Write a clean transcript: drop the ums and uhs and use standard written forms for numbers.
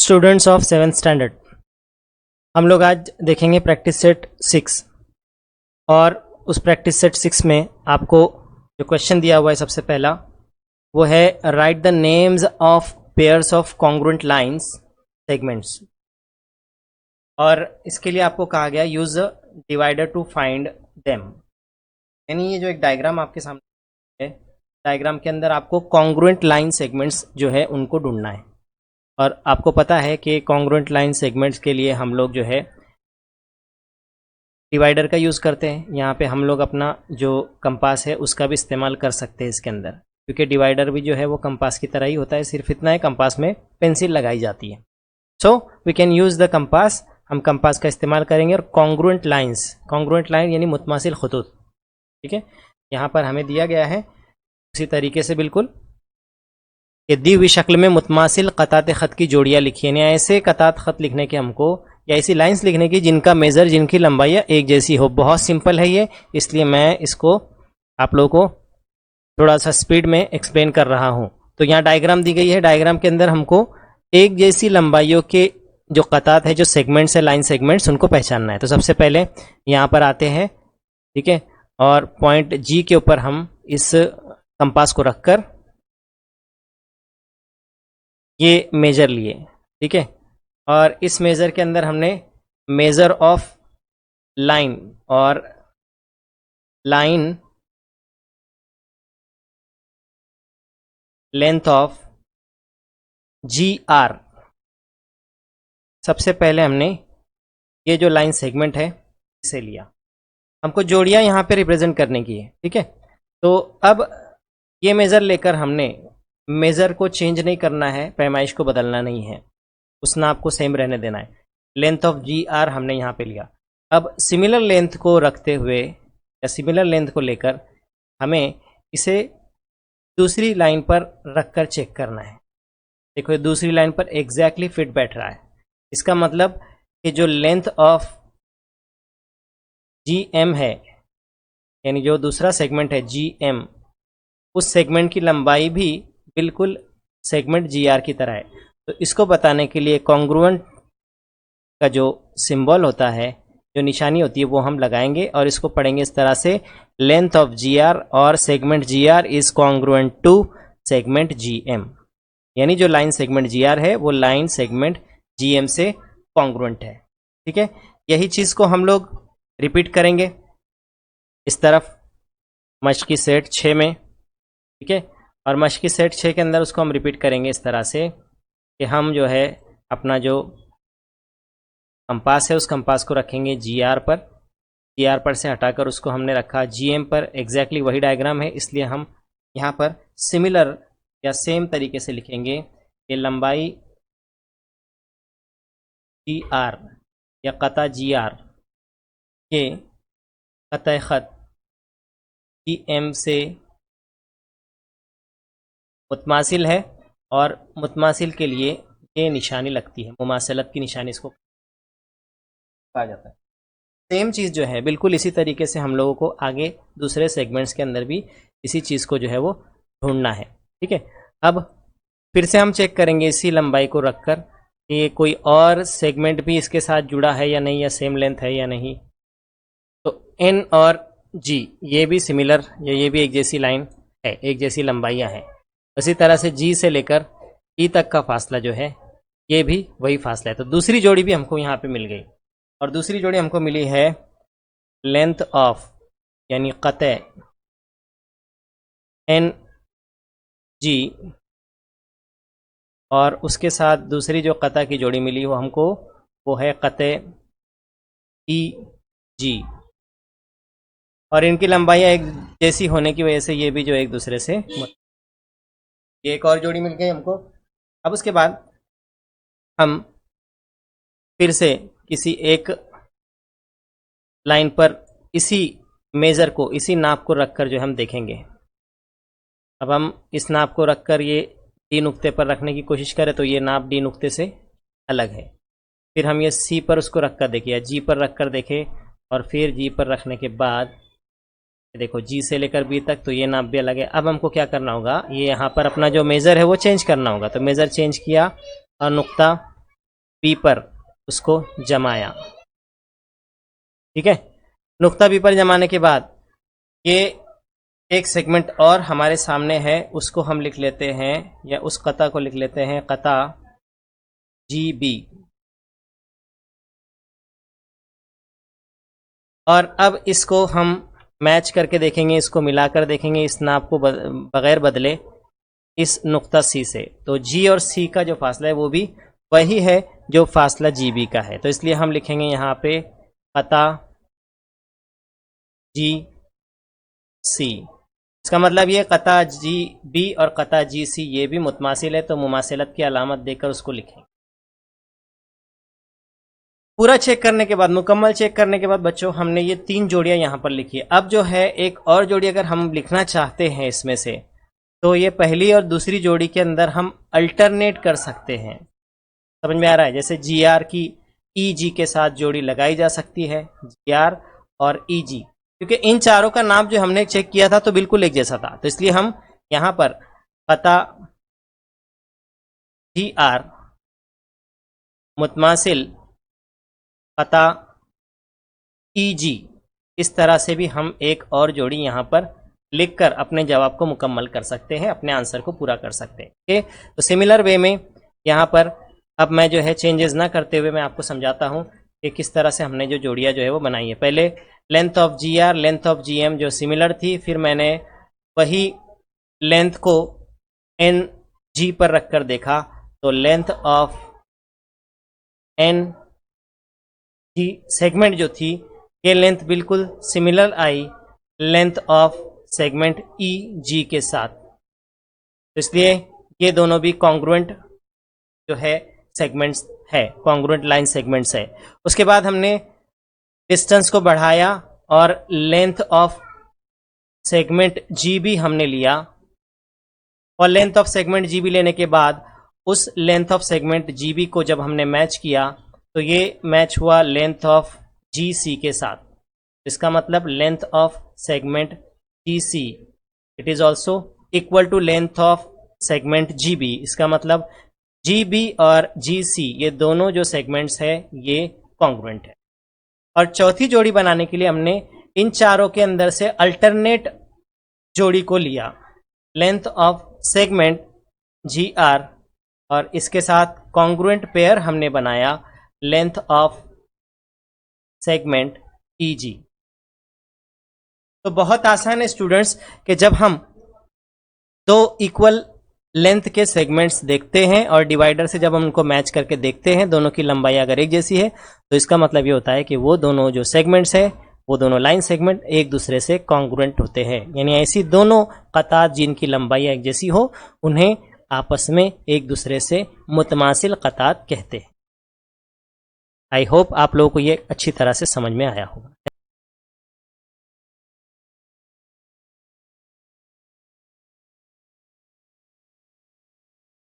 Students of 7th standard, हम लोग आज देखेंगे प्रैक्टिस सेट 6 और उस प्रैक्टिस सेट 6 में आपको जो क्वेश्चन दिया हुआ है सबसे पहला वो है write the names of pairs of congruent lines segments. और इसके लिए आपको कहा गया use divider to find them. यानी ये जो एक डायग्राम आपके सामने है, डायग्राम के अंदर आपको कॉन्ग्रुएंट लाइन सेगमेंट्स जो है उनको ढूंढना है। और आपको पता है कि कॉन्ग्रुएंट लाइन सेगमेंट्स के लिए हम लोग जो है डिवाइडर का यूज़ करते हैं। यहाँ पे हम लोग अपना जो कंपास है उसका भी इस्तेमाल कर सकते हैं इसके अंदर, क्योंकि डिवाइडर भी जो है वो कंपास की तरह ही होता है, सिर्फ इतना है कंपास में पेंसिल लगाई जाती है। So we can use the compass, हम कंपास का इस्तेमाल करेंगे। और कॉन्ग्रुएंट लाइन्स, कॉन्ग्रुएंट लाइन यानी मुतमासिल खतूत, ठीक है। यहाँ पर हमें दिया गया है उसी तरीके से बिल्कुल कि दी हुई शक्ल में मुतमासिल कतात ख़त की जोड़ियाँ लिखी है। यानी ऐसे कतात ख़त लिखने के हमको या ऐसी लाइंस लिखने की जिनका मेज़र, जिनकी लंबाई एक जैसी हो। बहुत सिंपल है ये, इसलिए मैं इसको आप लोगों को थोड़ा सा स्पीड में एक्सप्लेन कर रहा हूँ। तो यहाँ डायग्राम दी गई है, डायग्राम के अंदर हमको एक जैसी लंबाइयों के जो कतात है, जो सेगमेंट्स है, लाइन सेगमेंट्स, उनको पहचानना है। तो सबसे पहले यहाँ पर आते हैं, ठीक है, और पॉइंट जी के ऊपर हम इस कंपास को रखकर ये मेजर लिए, ठीक है। और इस मेजर के अंदर हमने मेजर ऑफ लाइन और line length of G R, सबसे पहले हमने ये जो लाइन सेगमेंट है इसे लिया। हमको जोड़ियां यहाँ पे रिप्रेजेंट करने की है, ठीक है। तो अब ये मेजर लेकर हमने मेजर को चेंज नहीं करना है, पैमाइश को बदलना नहीं है, उस नाप को सेम रहने देना है। लेंथ ऑफ जी आर हमने यहाँ पे लिया। अब सिमिलर लेंथ को रखते हुए या सिमिलर लेंथ को लेकर हमें इसे दूसरी लाइन पर रखकर चेक करना है। देखो दूसरी लाइन पर एग्जैक्टली फिट बैठ रहा है। इसका मतलब कि जो लेंथ ऑफ जी एम है, यानी जो दूसरा सेगमेंट है जी एम, उस सेगमेंट की लंबाई भी बिल्कुल सेगमेंट जी आर की तरह है। तो इसको बताने के लिए कॉन्ग्रुएंट का जो सिंबल होता है, जो निशानी होती है, वो हम लगाएंगे और इसको पढ़ेंगे इस तरह से, लेंथ ऑफ जी आर और segment G R is congruent to segment G M. यानी जो लाइन सेगमेंट जी आर है वो लाइन सेगमेंट जी एम से कॉन्ग्रुएंट है, ठीक है। यही चीज़ को हम लोग रिपीट करेंगे इस तरफ मश्की सेट 6 में, ठीक है। और मश्की सेट 6 के अंदर उसको हम रिपीट करेंगे इस तरह से कि हम जो है अपना जो कंपास है उस कंपास को रखेंगे जी आर पर, जी आर पर से हटाकर उसको हमने रखा जी एम पर। एग्जैक्टली वही डायग्राम है, इसलिए हम यहाँ पर सिमिलर या सेम तरीके से लिखेंगे कि लंबाई जी आर या कता जी आर के कता ख़त जी एम से मुतमासिल है। और मुतमासिल के लिए ये निशानी लगती है, मुमासलत की निशानी इसको कहा जाता है। सेम चीज़ जो है बिल्कुल इसी तरीके से हम लोगों को आगे दूसरे सेगमेंट्स के अंदर भी इसी चीज़ को जो है वो ढूंढना है, ठीक है। अब फिर से हम चेक करेंगे इसी लंबाई को रखकर कि कोई और सेगमेंट भी इसके साथ जुड़ा है या नहीं, या सेम लेंथ है या नहीं। तो एन और जी ये भी सिमिलर, या ये भी एक जैसी लाइन है, एक जैसी लंबाइयाँ हैं। इसी तरह से जी से लेकर ई तक का फासला जो है ये भी वही फासला है। तो दूसरी जोड़ी भी हमको यहाँ पे मिल गई, और दूसरी जोड़ी हमको मिली है लेंथ ऑफ यानी कते एन जी, और उसके साथ दूसरी जो कता की जोड़ी मिली वो हमको वो है कते ई जी। और इनकी लंबाइयाँ एक जैसी होने की वजह से ये भी जो एक दूसरे से ये एक और जोड़ी मिल गई हमको। अब उसके बाद हम फिर से किसी एक लाइन पर इसी मेज़र को, इसी नाप को रखकर जो हम देखेंगे। अब हम इस नाप को रखकर ये डी नुक्ते पर रखने की कोशिश करें तो ये नाप डी नुक्ते से अलग है। फिर हम ये सी पर उसको रखकर देखें या जी पर रखकर देखें, और फिर जी पर रखने के बाद देखो जी से लेकर बी तक तो ये नाप भी अलग है। अब हमको क्या करना होगा, ये यहाँ पर अपना जो मेज़र है वो चेंज करना होगा। तो मेज़र चेंज किया और नुक्ता बी पर उसको जमाया। ठीक है, नुक्ता बी पर जमाने के बाद ये एक सेगमेंट और हमारे सामने है, उसको हम लिख लेते हैं, या उस कता को लिख लेते हैं कता जी बी। और अब इसको हम मैच करके देखेंगे, इसको मिलाकर देखेंगे इस नाप को बगैर बदले इस नुक्ता सी से। तो जी और सी का जो फासला है वो भी वही है जो फासला जी बी का है। तो इसलिए हम लिखेंगे यहाँ पे कता जी सी। इसका मतलब ये कता जी बी और कता जी सी ये भी मुतमासिल है, तो मुमासिलत की अलामत देकर उसको लिखेंगे। पूरा चेक करने के बाद, मुकम्मल चेक करने के बाद बच्चों हमने ये 3 जोड़ियां यहाँ पर लिखी है। अब जो है एक और जोड़ी अगर हम लिखना चाहते हैं इसमें से, तो ये पहली और दूसरी जोड़ी के अंदर हम अल्टरनेट कर सकते हैं। समझ में आ रहा है? जैसे जी आर की ई जी के साथ जोड़ी लगाई जा सकती है, जी आर और ई जी, क्योंकि इन चारों का नाम जो हमने चेक किया था तो बिल्कुल एक जैसा था। तो इसलिए हम यहाँ पर पता जी आर मुतमासिल पता ई जी, इस तरह से भी हम एक और जोड़ी यहाँ पर लिखकर अपने जवाब को मुकम्मल कर सकते हैं, अपने आंसर को पूरा कर सकते हैं। ओके, तो सिमिलर वे में यहाँ पर अब मैं जो है चेंजेस ना करते हुए मैं आपको समझाता हूँ कि किस तरह से हमने जो जोड़ियाँ जो है वो बनाई है। पहले length of G R, length of G M जो सिमिलर थी, फिर मैंने वही लेंथ को एन जी पर रखकर देखा, तो length of N G segment जो थी ये लेंथ बिल्कुल सिमिलर आई length of segment E G के साथ। तो इसलिए ये दोनों भी कॉन्ग्रुएंट जो है सेगमेंट्स है, कॉन्ग्रुएंट लाइन सेगमेंट्स है। उसके बाद हमने डिस्टेंस को बढ़ाया और लेंथ ऑफ सेगमेंट जी भी हमने लिया, और length of segment G B लेने के बाद उस length of segment G B को जब हमने मैच किया तो ये मैच हुआ लेंथ ऑफ जी सी के साथ। इसका मतलब length of segment G C it is also equal to length of segment G B. इसका मतलब जी बी और जी सी ये दोनों जो सेगमेंट्स है ये कॉन्ग्रुएंट है। और चौथी जोड़ी बनाने के लिए हमने इन चारों के अंदर से अल्टरनेट जोड़ी को लिया, length of segment G R, और इसके साथ कॉन्ग्रुएंट पेयर हमने बनाया length of segment E G. तो बहुत आसान है स्टूडेंट्स कि जब हम दो इक्वल लेंथ के सेगमेंट्स देखते हैं और डिवाइडर से जब हम उनको मैच करके देखते हैं, दोनों की लंबाई अगर एक जैसी है तो इसका मतलब ये होता है कि वो दोनों जो सेगमेंट्स है वो दोनों लाइन सेगमेंट एक दूसरे से कॉन्ग्रुएंट होते हैं। यानी ऐसी दोनों कतार जिनकी लंबाई एक जैसी हो उन्हें आपस में एक दूसरे से मुतमासिल कतार कहते हैं। आई होप आप लोगों को ये अच्छी तरह से समझ में आया होगा।